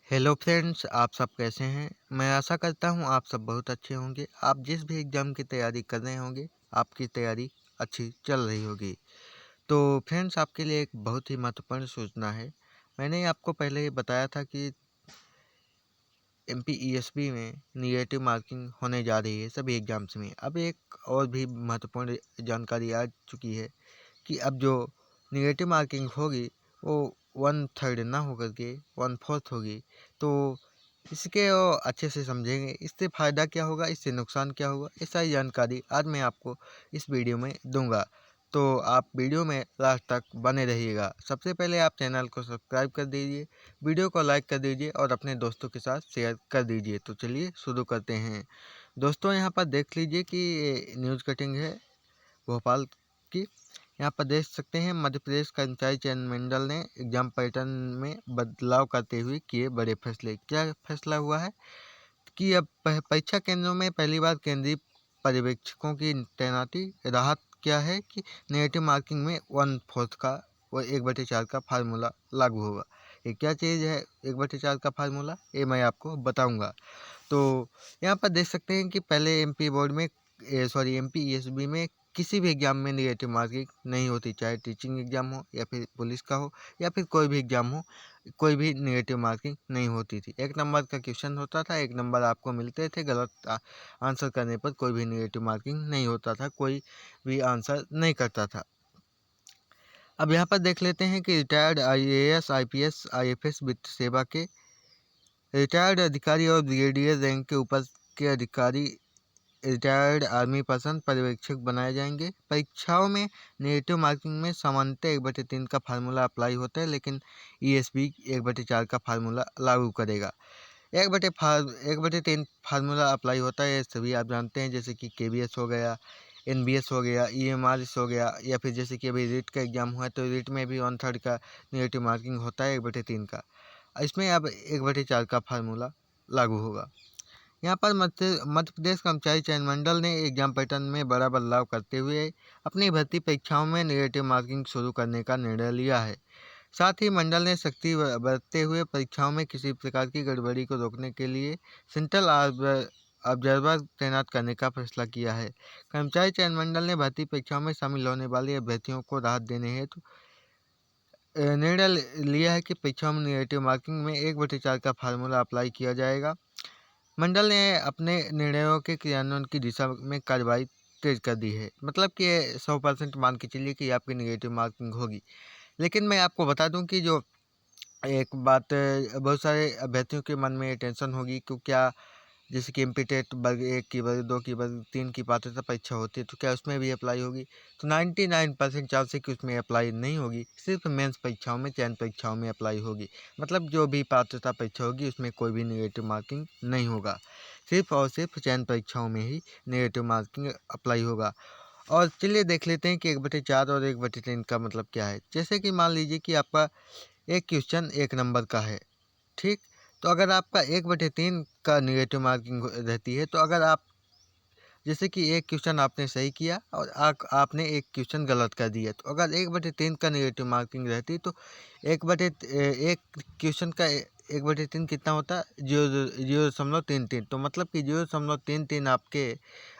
Hello friends, आप सब कैसे हैं। मैं आशा करता हूं आप सब बहुत अच्छे होंगे। आप जिस भी एग्ज़ाम की तैयारी कर रहे होंगे, आपकी तैयारी अच्छी चल रही होगी। तो फ्रेंड्स, आपके लिए एक बहुत ही महत्वपूर्ण सूचना है। मैंने आपको पहले ही बताया था कि एमपीईएसबी में निगेटिव मार्किंग होने जा रही है सभी एग्ज़ाम्स में। अब एक और भी महत्वपूर्ण जानकारी आ चुकी है कि अब जो निगेटिव मार्किंग होगी वो 1/3 ना होकर के 1/4 होगी। तो इसके अच्छे से समझेंगे, इससे फ़ायदा क्या होगा, इससे नुकसान क्या होगा, ये सारी जानकारी आज मैं आपको इस वीडियो में दूंगा। तो आप वीडियो में लास्ट तक बने रहिएगा। सबसे पहले आप चैनल को सब्सक्राइब कर दीजिए, वीडियो को लाइक कर दीजिए और अपने दोस्तों के साथ शेयर कर दीजिए। तो चलिए शुरू करते हैं। दोस्तों, यहाँ पर देख लीजिए कि ये न्यूज़ कटिंग है भोपाल की। यहाँ पर देख सकते हैं, मध्य प्रदेश कर्मचारी चयन मंडल ने एग्जाम पैटर्न में बदलाव करते हुए किए बड़े फैसले। क्या फैसला हुआ है कि अब परीक्षा केंद्रों में पहली बार केंद्रीय पर्यवेक्षकों की तैनाती। राहत क्या है कि नेगेटिव मार्किंग में 1/4 का व 1/4 का फार्मूला लागू होगा। ये क्या चीज़ है 1/4 का फार्मूला, ये मैं आपको बताऊंगा। तो यहाँ पर देख सकते हैं कि पहले एमपी बोर्ड में एमपीईएसबी में किसी भी एग्ज़ाम में नेगेटिव मार्किंग नहीं होती, चाहे टीचिंग एग्ज़ाम हो या फिर पुलिस का हो या फिर कोई भी एग्ज़ाम हो, कोई भी नेगेटिव मार्किंग नहीं होती थी। 1 नंबर का क्वेश्चन होता था, 1 नंबर आपको मिलते थे। गलत आंसर करने पर कोई भी नेगेटिव मार्किंग नहीं होता था, कोई भी आंसर नहीं करता था। अब यहाँ पर देख लेते हैं कि रिटायर्ड आईएएस, आईपीएस, आईएफएस वित्त सेवा के रिटायर्ड अधिकारी और ब्रिगेडियर रैंक के ऊपर के अधिकारी रिटायर्ड आर्मी पर्सन पर्यवेक्षक बनाए जाएंगे। परीक्षाओं में नेगेटिव मार्किंग में सामान्यतः 1/3 का फार्मूला अप्लाई होता है, लेकिन ईएसबी 1/4 का फार्मूला लागू करेगा। 1/3 फार्मूला अप्लाई होता है, सभी आप जानते हैं, जैसे कि केबीएस हो गया, एनबीएस हो गया, ईएमआरएस हो गया, या फिर जैसे कि अभी रीट का एग्जाम हुआ है तो रीट में भी 1/3 का नेगेटिव मार्किंग होता है 1/3 का। इसमें अब 1/4 का फार्मूला लागू होगा। यहाँ पर मध्य प्रदेश कर्मचारी चयन मंडल ने एग्जाम पैटर्न में बड़ा बदलाव करते हुए अपनी भर्ती परीक्षाओं में नेगेटिव मार्किंग शुरू करने का निर्णय लिया है। साथ ही मंडल ने सख्ती बरतते हुए परीक्षाओं में किसी प्रकार की गड़बड़ी को रोकने के लिए सेंट्रल ऑब्जर्वर तैनात करने का फैसला किया है। कर्मचारी चयन मंडल ने भर्ती परीक्षाओं में शामिल होने वाले अभ्यर्थियों को राहत देने हेतु निर्णय लिया है कि परीक्षाओं में नेगेटिव मार्किंग में 1/4 का फार्मूला अप्लाई किया जाएगा। मंडल ने अपने निर्णयों के क्रियान्वयन की दिशा में कार्रवाई तेज कर दी है। मतलब कि 100% मान के चलिए कि आपकी नेगेटिव मार्किंग होगी। लेकिन मैं आपको बता दूं कि जो एक बात बहुत सारे अभ्यर्थियों के मन में टेंशन होगी कि क्या, जैसे कि एमपी टेट वर्ग 1 की, वर्ग 2 की, वर्ग 3 की पात्रता परीक्षा होती है, तो क्या उसमें भी अप्लाई होगी? तो 99% चांस है कि उसमें अप्लाई नहीं होगी, सिर्फ मेंस परीक्षाओं में, चयन परीक्षाओं में अप्लाई होगी। मतलब जो भी पात्रता परीक्षा होगी उसमें कोई भी नेगेटिव मार्किंग नहीं होगा, सिर्फ और सिर्फ चयन परीक्षाओं में ही नेगेटिव मार्किंग अप्लाई होगा। और चलिए देख लेते हैं कि 1/4 और 1/3 का मतलब क्या है। जैसे कि मान लीजिए कि आपका एक क्वेश्चन 1 नंबर का है, ठीक। तो अगर आपका 1/3 का नेगेटिव मार्किंग रहती है, तो अगर आप, जैसे कि एक क्वेश्चन आपने सही किया और आपने एक क्वेश्चन गलत कर दिया, तो अगर 1/3 का नेगेटिव मार्किंग रहती तो एक क्वेश्चन का 1/3 कितना होता? 0.33। तो मतलब कि 0.33 आपके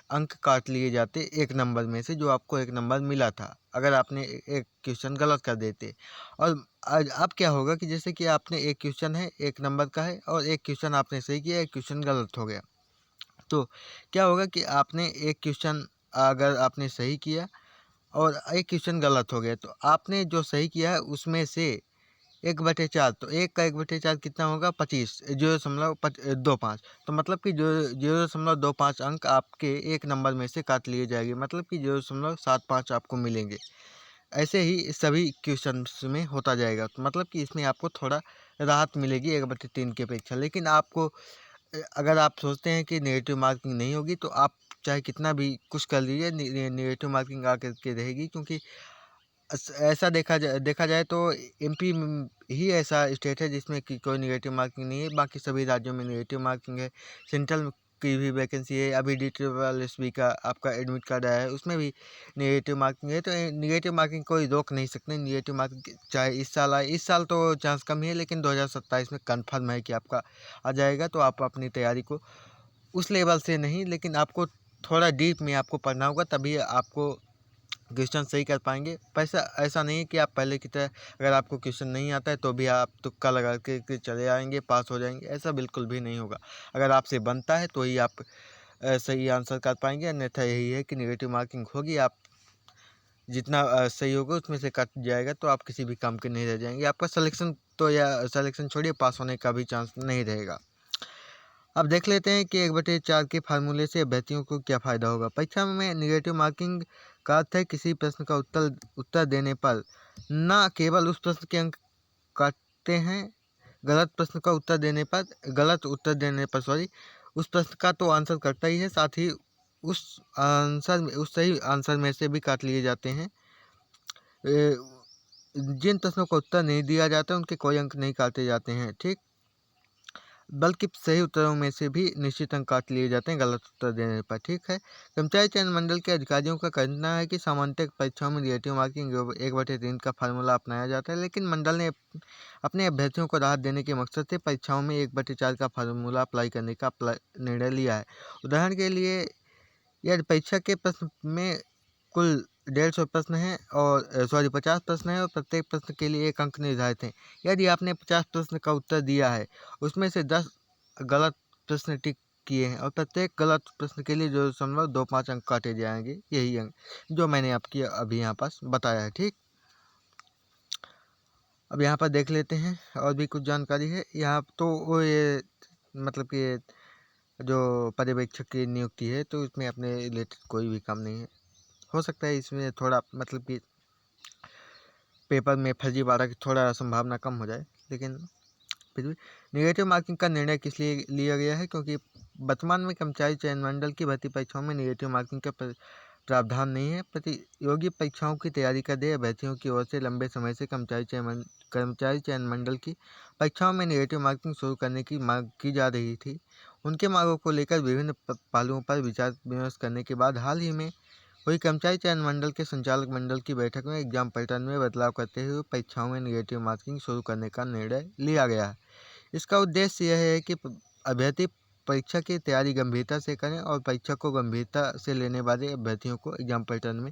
अंक काट लिए जाते 1 नंबर में से, जो आपको 1 नंबर मिला था, अगर आपने एक क्वेश्चन गलत कर देते। और आज अब क्या होगा कि जैसे कि आपने एक क्वेश्चन है 1 नंबर का है और एक क्वेश्चन आपने सही किया, एक क्वेश्चन गलत हो गया। तो क्या होगा कि आपने एक क्वेश्चन, अगर आपने सही किया और एक क्वेश्चन गलत हो गया, तो आपने जो सही किया है उसमें से 1/4, तो 1 का 1/4 कितना होगा? 25, 0.25। तो मतलब कि जो 0.25 अंक आपके 1 नंबर में से काट लिए जाएंगे, मतलब कि 0.75 आपको मिलेंगे। ऐसे ही सभी क्वेश्चंस में होता जाएगा, तो मतलब कि इसमें आपको थोड़ा राहत मिलेगी 1/3 की अपेक्षा। लेकिन आपको अगर आप सोचते हैं कि नेगेटिव मार्किंग नहीं होगी, तो आप चाहे कितना भी कुछ कर लीजिए, नेगेटिव मार्किंग आकर के रहेगी। क्योंकि ऐसा देखा जाए तो एमपी ही ऐसा स्टेट है जिसमें कि कोई नेगेटिव मार्किंग नहीं है, बाकी सभी राज्यों में नेगेटिव मार्किंग है। सेंट्रल की भी वैकेंसी है। अभी DSSB का आपका एडमिट कार्ड आया है, उसमें भी नेगेटिव मार्किंग है। तो नेगेटिव मार्किंग कोई रोक नहीं सकते। नेगेटिव मार्किंग चाहे इस साल आए, इस साल तो चांस कम ही है, लेकिन 2027 में कन्फर्म है कि आपका आ जाएगा। तो आप अपनी तैयारी को उस लेवल से नहीं, लेकिन आपको थोड़ा डीप में आपको पढ़ना होगा, तभी आपको क्वेश्चन सही कर पाएंगे। पैसा ऐसा नहीं है कि आप पहले की तरह अगर आपको क्वेश्चन नहीं आता है तो भी आप तुक्का लगा के चले आएंगे, पास हो जाएंगे। ऐसा बिल्कुल भी नहीं होगा। अगर आपसे बनता है तो ही आप सही आंसर कर पाएंगे, अन्यथा यही है कि नेगेटिव मार्किंग होगी, आप जितना सही होगा उसमें से कट जाएगा, तो आप किसी भी काम के नहीं रह जाएंगे। आपका सिलेक्शन तो, या सिलेक्शन छोड़िए, पास होने का भी चांस नहीं रहेगा। अब देख लेते हैं कि 1/4 के फार्मूले से अभ्यर्थियों को क्या फ़ायदा होगा। परीक्षा में नेगेटिव मार्किंग का अर्थ है किसी प्रश्न का उत्तर देने पर न केवल उस प्रश्न के अंक काटते हैं, गलत उत्तर देने पर उस प्रश्न का तो आंसर कटता ही है, साथ ही उस सही आंसर में से भी काट लिए जाते हैं। जिन प्रश्नों का उत्तर नहीं दिया जाता उनके कोई अंक नहीं काटे जाते हैं, ठीक, बल्कि सही उत्तरों में से भी निश्चित अंक काट लिए जाते हैं गलत उत्तर देने पर, ठीक है। कर्मचारी चयन मंडल के अधिकारियों का कहना है कि सामान्यतः परीक्षाओं में नेगेटिव मार्किंग 1/3 का फार्मूला अपनाया जाता है, लेकिन मंडल ने अपने अभ्यर्थियों को राहत देने के मकसद से परीक्षाओं में 1/4 का फार्मूला अप्लाई करने का निर्णय लिया है। उदाहरण के लिए, यदि परीक्षा के प्रश्न में कुल 150 प्रश्न हैं और 50 प्रश्न हैं और प्रत्येक प्रश्न के लिए 1 अंक निर्धारित हैं। यदि आपने 50 प्रश्न का उत्तर दिया है, उसमें से 10 गलत प्रश्न टिक किए हैं और प्रत्येक गलत प्रश्न के लिए 0.25 अंक काटे जाएंगे, यही अंक जो मैंने आपकी अभी यहाँ पास बताया है, ठीक। अब यहाँ पर देख लेते हैं और भी कुछ जानकारी है यहाँ तो। वो ये मतलब कि जो पर्यवेक्षक की नियुक्ति है, तो इसमें अपने रिलेटेड कोई भी काम नहीं है। हो सकता है इसमें थोड़ा मतलब कि पेपर में फर्जीवाड़ा की थोड़ा संभावना कम हो जाए, लेकिन फिर भी नेगेटिव मार्किंग का निर्णय किस लिए लिया गया है, क्योंकि वर्तमान में कर्मचारी चयन मंडल की भर्ती परीक्षाओं में नेगेटिव मार्किंग का प्रावधान नहीं है। प्रतियोगी परीक्षाओं की तैयारी कर रहे अभ्यर्थियों की ओर से लंबे समय से कर्मचारी चयन मंडल की परीक्षाओं में नेगेटिव मार्किंग शुरू करने की मांग की जा रही थी। उनके मांगों को लेकर विभिन्न पहलुओं पर विचार विमर्श करने के बाद हाल ही में हुई कर्मचारी चयन मंडल के संचालक मंडल की बैठक में एग्जाम पैटर्न में बदलाव करते हुए परीक्षाओं में नेगेटिव मार्किंग शुरू करने का निर्णय लिया गया है। इसका उद्देश्य यह है कि अभ्यर्थी परीक्षा की तैयारी गंभीरता से करें और परीक्षा को गंभीरता से लेने वाले अभ्यर्थियों को एग्जाम पैटर्न में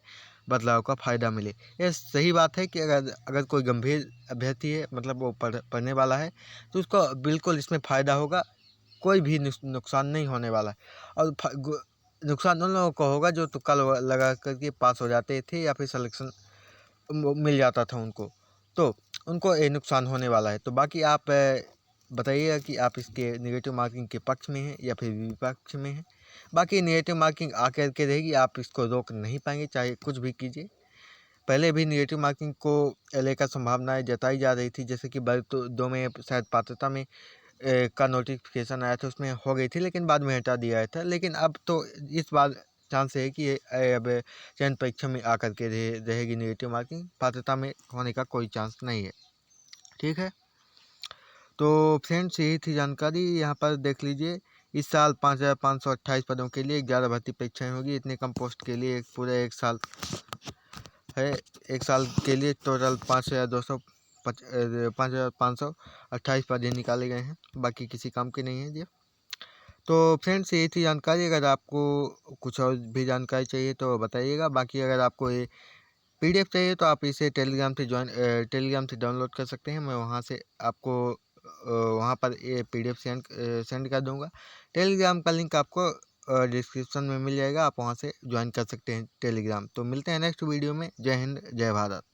बदलाव का फ़ायदा मिले। यह सही बात है कि अगर कोई गंभीर अभ्यर्थी है, मतलब वो पढ़ने वाला है, तो उसको बिल्कुल इसमें फ़ायदा होगा, कोई भी नुकसान नहीं होने वाला है। और नुकसान उन लोगों को होगा जो तुक्का लगा करके पास हो जाते थे या फिर सिलेक्शन मिल जाता था उनको, तो उनको ये नुकसान होने वाला है। तो बाकी आप बताइएगा कि आप इसके नेगेटिव मार्किंग के पक्ष में हैं या फिर विपक्ष में हैं। बाकी नेगेटिव मार्किंग आकर के रहेगी, आप इसको रोक नहीं पाएंगे चाहे कुछ भी कीजिए। पहले भी नेगेटिव मार्किंग को लेकर संभावनाएं जताई जा रही थी, जैसे कि वर्ग 2 में शायद पात्रता में का नोटिफिकेशन आया था, उसमें हो गई थी, लेकिन बाद में हटा दिया था। लेकिन अब तो इस बार चांस है कि अब चयन परीक्षा में आकर के रहेगी नेगेटिव मार्किंग, पात्रता में होने का कोई चांस नहीं है, ठीक है। तो फ्रेंड्स, यही थी जानकारी। यहाँ पर देख लीजिए, इस साल 5,528 पदों के लिए 11 भर्ती परीक्षाएं होगी। इतने कम पोस्ट के लिए पूरे 1 साल है। 1 साल के लिए टोटल 5,528 पद निकाले गए हैं, बाकी किसी काम के नहीं है जी। तो फ्रेंड्स, यही थी जानकारी। अगर आपको कुछ और भी जानकारी चाहिए तो बताइएगा। बाकी अगर आपको ये PDF चाहिए तो आप इसे टेलीग्राम से डाउनलोड कर सकते हैं। मैं वहाँ से आपको वहाँ पर ये PDF सेंड कर दूँगा। टेलीग्राम का लिंक आपको डिस्क्रिप्शन में मिल जाएगा, आप वहाँ से ज्वाइन कर सकते हैं टेलीग्राम। तो मिलते हैं नेक्स्ट वीडियो में। जय हिंद, जय भारत।